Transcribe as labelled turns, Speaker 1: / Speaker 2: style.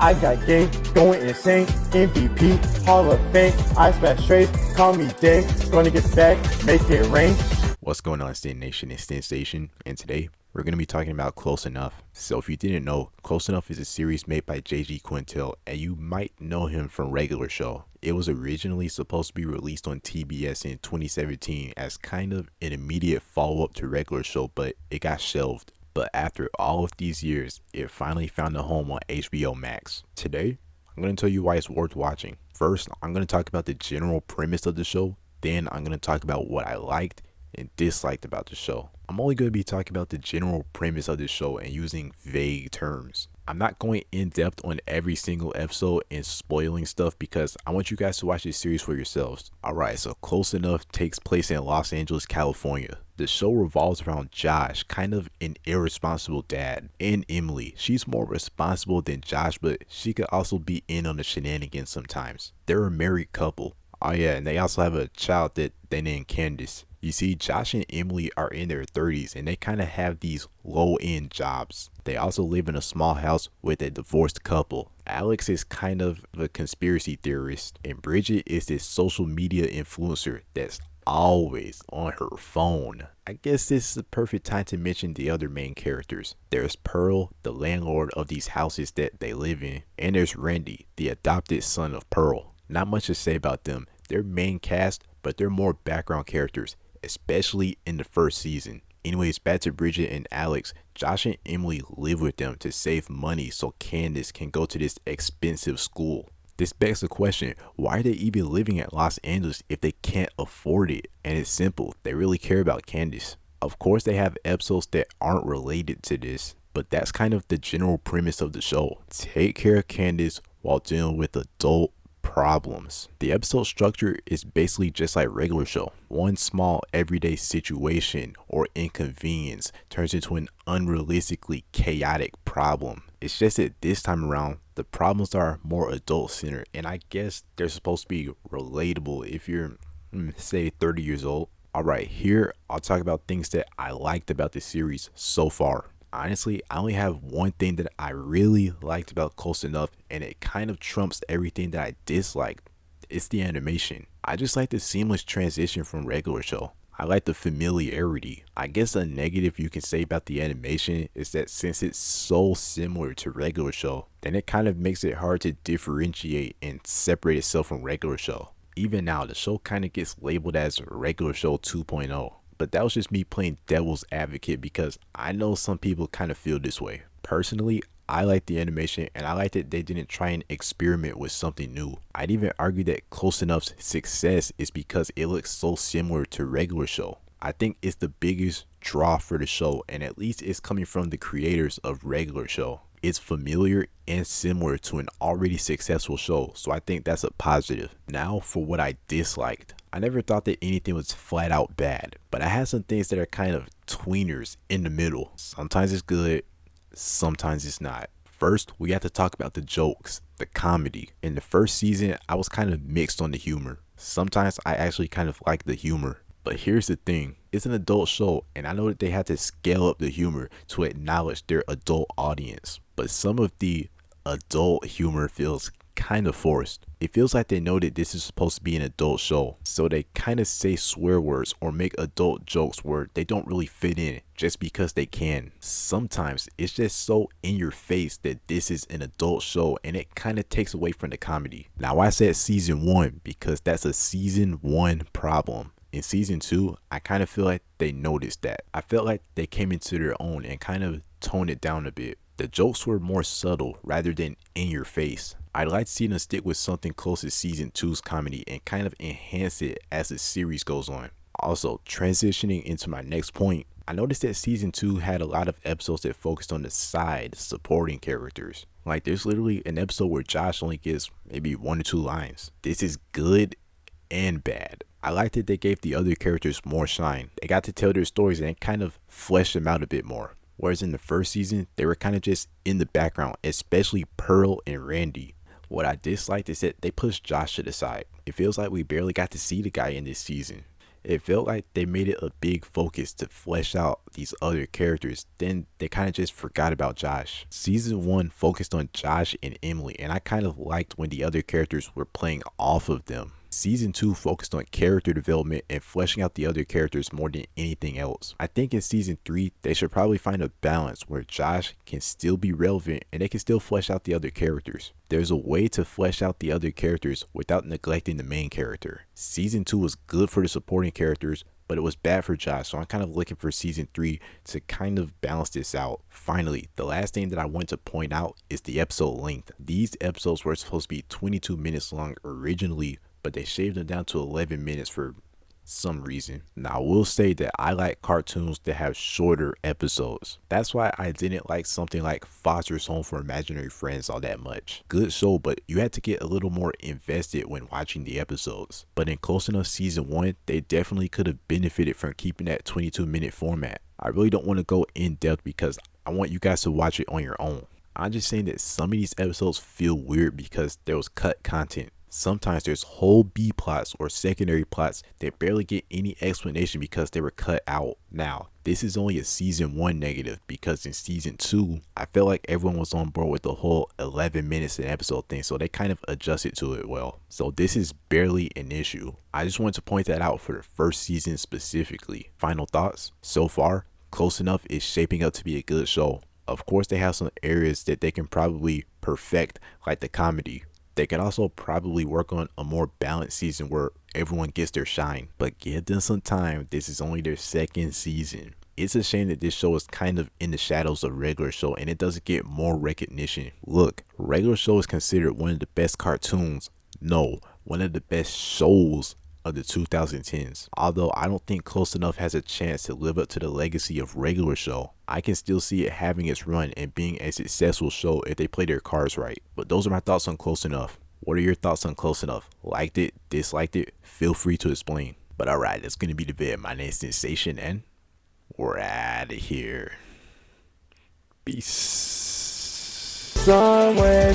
Speaker 1: I got game, going insane, MVP, Hall of Fame, I smash straight, call me Dame, gonna get back, make it rain.
Speaker 2: What's going on, Stin Nation? It's Stin Station, and today we're going to be talking about Close Enough. So if you didn't know, Close Enough is a series made by JG Quintel, and you might know him from Regular Show. It was originally supposed to be released on TBS in 2017 as kind of an immediate follow-up to Regular Show, but it got shelved. But after all of these years, it finally found a home on HBO Max. Today, I'm going to tell you why it's worth watching. First, I'm going to talk about the general premise of the show. Then I'm going to talk about what I liked and disliked about the show. I'm only going to be talking about the general premise of the show and using vague terms. I'm not going in depth on every single episode and spoiling stuff because I want you guys to watch this series for yourselves. Alright, so Close Enough takes place in Los Angeles, California. The show revolves around Josh, kind of an irresponsible dad, and Emily. She's more responsible than Josh, but she could also be in on the shenanigans sometimes. They're a married couple. Oh yeah, and they also have a child that they named Candace. You see, Josh and Emily are in their 30s and they kind of have these low-end jobs. They also live in a small house with a divorced couple. Alex is kind of a conspiracy theorist, and Bridget is this social media influencer that's always on her phone. I guess this is the perfect time to mention the other main characters. There's Pearl, the landlord of these houses that they live in, and there's Randy, the adopted son of Pearl. Not much to say about them. They're main cast, but they're more background characters, especially in the first season. Anyways, back to Bridget and Alex. Josh and Emily live with them to save money so Candace can go to this expensive school. This begs the question, why are they even living at Los Angeles if they can't afford it? And it's simple, they really care about Candace. Of course they have episodes that aren't related to this, but that's kind of the general premise of the show. Take care of Candace while dealing with adult problems. The episode structure is basically just like Regular Show. One small everyday situation or inconvenience turns into an unrealistically chaotic problem. It's just that this time around, the problems are more adult centered, and I guess they're supposed to be relatable if you're, say, 30 years old. Alright, here I'll talk about things that I liked about the series so far. Honestly, I only have one thing that I really liked about Close Enough, and it kind of trumps everything that I disliked. It's the animation. I just like the seamless transition from Regular Show. I like the familiarity. I guess a negative you can say about the animation is that since it's so similar to Regular Show, then it kind of makes it hard to differentiate and separate itself from Regular Show. Even now, the show kind of gets labeled as Regular Show 2.0. But that was just me playing devil's advocate because I know some people kind of feel this way. Personally, I like the animation and I like that they didn't try and experiment with something new. I'd even argue that Close Enough's success is because it looks so similar to Regular Show. I think it's the biggest draw for the show, and at least it's coming from the creators of Regular Show. It's familiar and similar to an already successful show, so I think that's a positive. Now for what I disliked. I never thought that anything was flat out bad, but I had some things that are kind of tweeners in the middle. Sometimes it's good, sometimes it's not. First, we have to talk about the jokes, the comedy. In the first season, I was kind of mixed on the humor. Sometimes I actually kind of like the humor. But here's the thing, it's an adult show and I know that they had to scale up the humor to acknowledge their adult audience. But some of the adult humor feels kind of forced. It feels like they know that this is supposed to be an adult show, so they kind of say swear words or make adult jokes where they don't really fit in just because they can. Sometimes it's just so in your face that this is an adult show and it kind of takes away from the comedy. Now I said season 1 because that's a season 1 problem. In season 2, I kind of feel like they noticed that. I felt like they came into their own and kind of toned it down a bit. The jokes were more subtle rather than in your face. I'd like to see them stick with something close to season 2's comedy and kind of enhance it as the series goes on. Also, transitioning into my next point, I noticed that season 2 had a lot of episodes that focused on the side supporting characters. Like there's literally an episode where Josh only gets maybe 1 or 2 lines. This is good and bad. I liked that they gave the other characters more shine. They got to tell their stories and it kind of fleshed them out a bit more. Whereas in the first season, they were kind of just in the background, especially Pearl and Randy. What I disliked is that they pushed Josh to the side. It feels like we barely got to see the guy in this season. It felt like they made it a big focus to flesh out these other characters, then they kind of just forgot about Josh. Season 1 focused on Josh and Emily, and I kind of liked when the other characters were playing off of them. Season 2 focused on character development and fleshing out the other characters more than anything else. I think in Season 3, they should probably find a balance where Josh can still be relevant and they can still flesh out the other characters. There's a way to flesh out the other characters without neglecting the main character. Season 2 was good for the supporting characters, but it was bad for Josh, so I'm kind of looking for Season 3 to kind of balance this out. Finally, the last thing that I want to point out is the episode length. These episodes were supposed to be 22 minutes long originally, but they shaved them down to 11 minutes for some reason. Now I will say that I like cartoons that have shorter episodes. That's why I didn't like something like Foster's Home for Imaginary Friends all that much. Good show, but you had to get a little more invested when watching the episodes. But in Close Enough Season 1, they definitely could have benefited from keeping that 22-minute format. I really don't want to go in depth because I want you guys to watch it on your own. I'm just saying that some of these episodes feel weird because there was cut content. Sometimes there's whole B plots or secondary plots that barely get any explanation because they were cut out. Now, this is only a Season 1 negative because in Season 2, I felt like everyone was on board with the whole 11 minutes an episode thing, so they kind of adjusted to it well. So this is barely an issue. I just wanted to point that out for the first season specifically. Final thoughts? So far, Close Enough is shaping up to be a good show. Of course, they have some areas that they can probably perfect, like the comedy. They can also probably work on a more balanced season where everyone gets their shine, but give them some time. This is only their second season. It's a shame that this show is kind of in the shadows of Regular Show and it doesn't get more recognition. Look, Regular Show is considered one of the best cartoons. No, one of the best shows of the 2010s. Although I don't think Close Enough has a chance to live up to the legacy of Regular Show, I can still see it having its run and being a successful show if they play their cards right. But those are my thoughts on Close Enough. What are your thoughts on Close Enough? Liked it? Disliked it? Feel free to explain. But alright, that's going to be the vid. My name is Sensation and we're out of here. Peace.
Speaker 1: Some way,